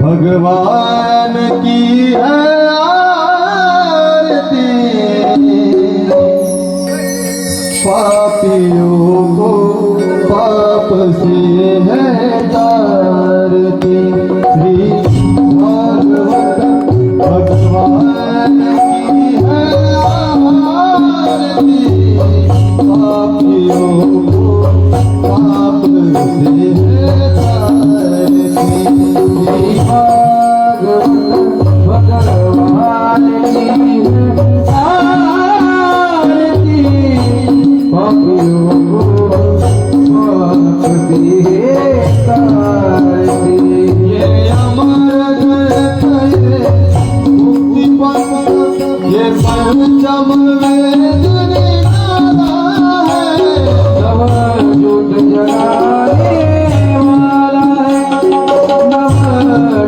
भगवान की है आरती, पापियों को पाप से है तारती। श्री भागवत भगवान की है आरती, पापियों को पाप से है तारती। भगवान की आरती, पापियों को पाप से तारती। ये अमर ग्रंथ है मुक्ति पंथ, ये पंचम वेद निराला है। नव जुट जगाने वाला है, नव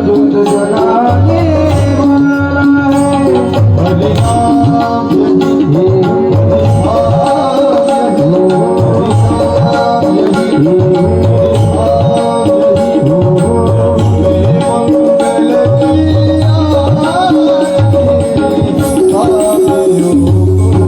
जुट जगाने वाला है। हरि नाम यही है, हरि नाम यही है, मंगल की आरती, पापियों को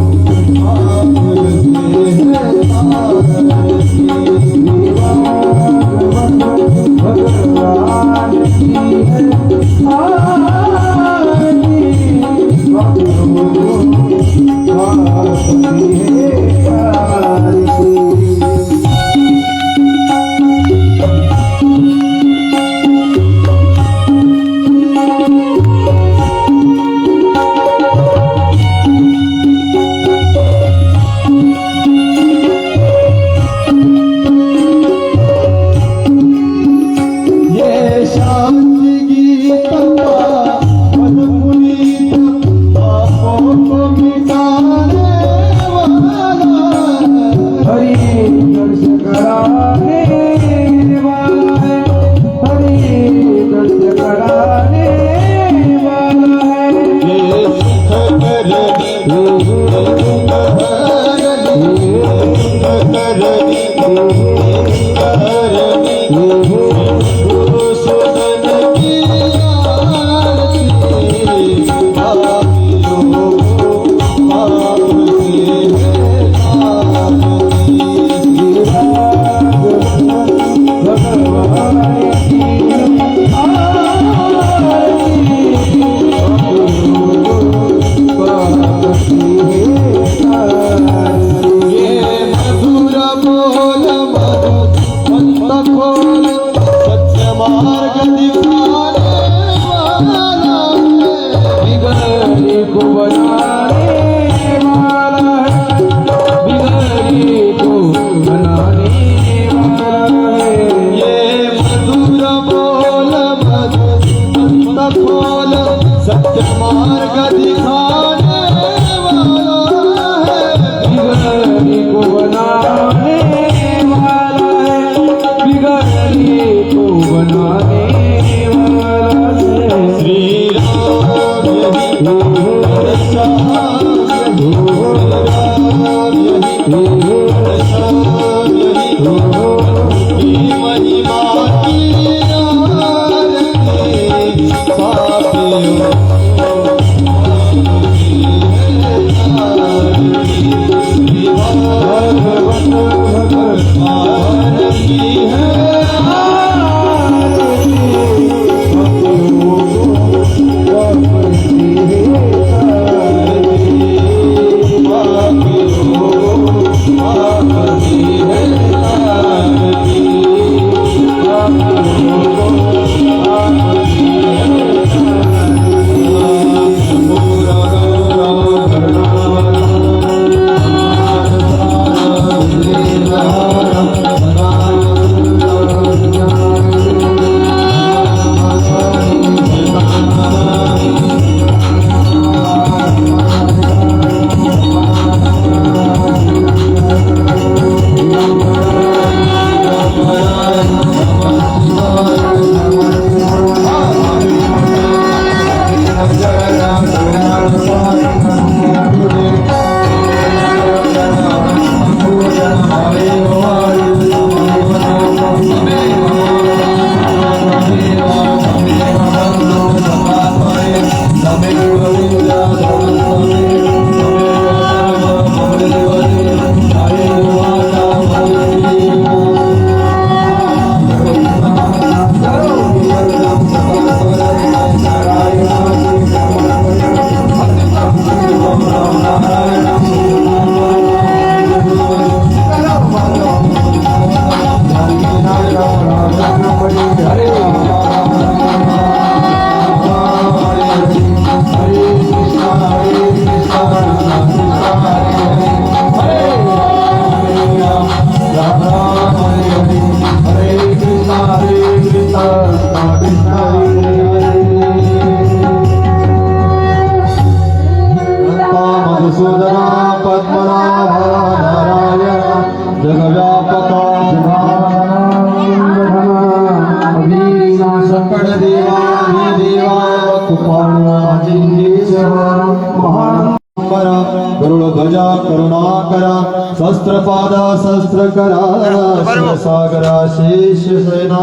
गरुडध्वजा करुणाकरा शस्त्रपादा शस्त्रकरा सागरा शेष सेना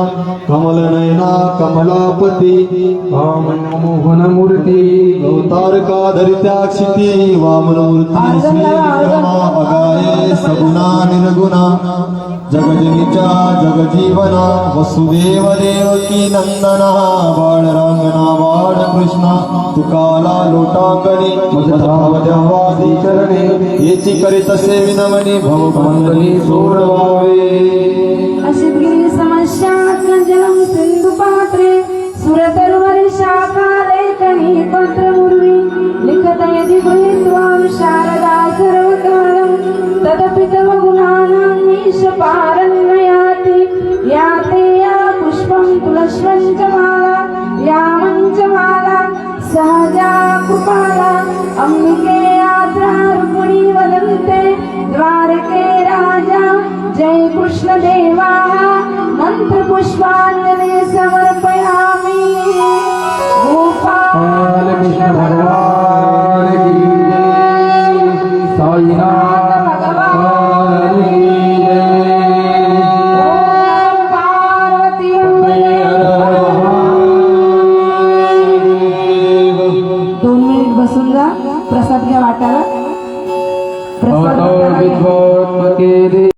कमलनयना कमलापती मोहन मूर्ती अवतारका धरित्या क्षिती वामनमूर्ती श्री विक्रमा अगाये सगुणा निर्गुणा जगजनीचा जगजीवना वसुदेव देवकी नंदना बाळरांगणा बाळकृष्णा तुकाला लोटांगणी मधुरावद्यवादी चरणे येची करीतसे विनमनी भवमंगली सोडवावे अशितगिरी समस्या जलम सिंधु पात्रे सुरतरुवरी शाखा लेखनी पत्र मुर्वी लिखत यदि गृहीत्वां शारदा सर्वकालं तदपि तव गुणानां मीश पारन्नयाति याते या पुष्पं तुलस्वं च माला या मञ्चमाला सहजा कृपाला अंबिके यात्रा रुक्मिणी वदन्ते द्वारके राजा जय कृष्ण देवा मंत्र पुष्पा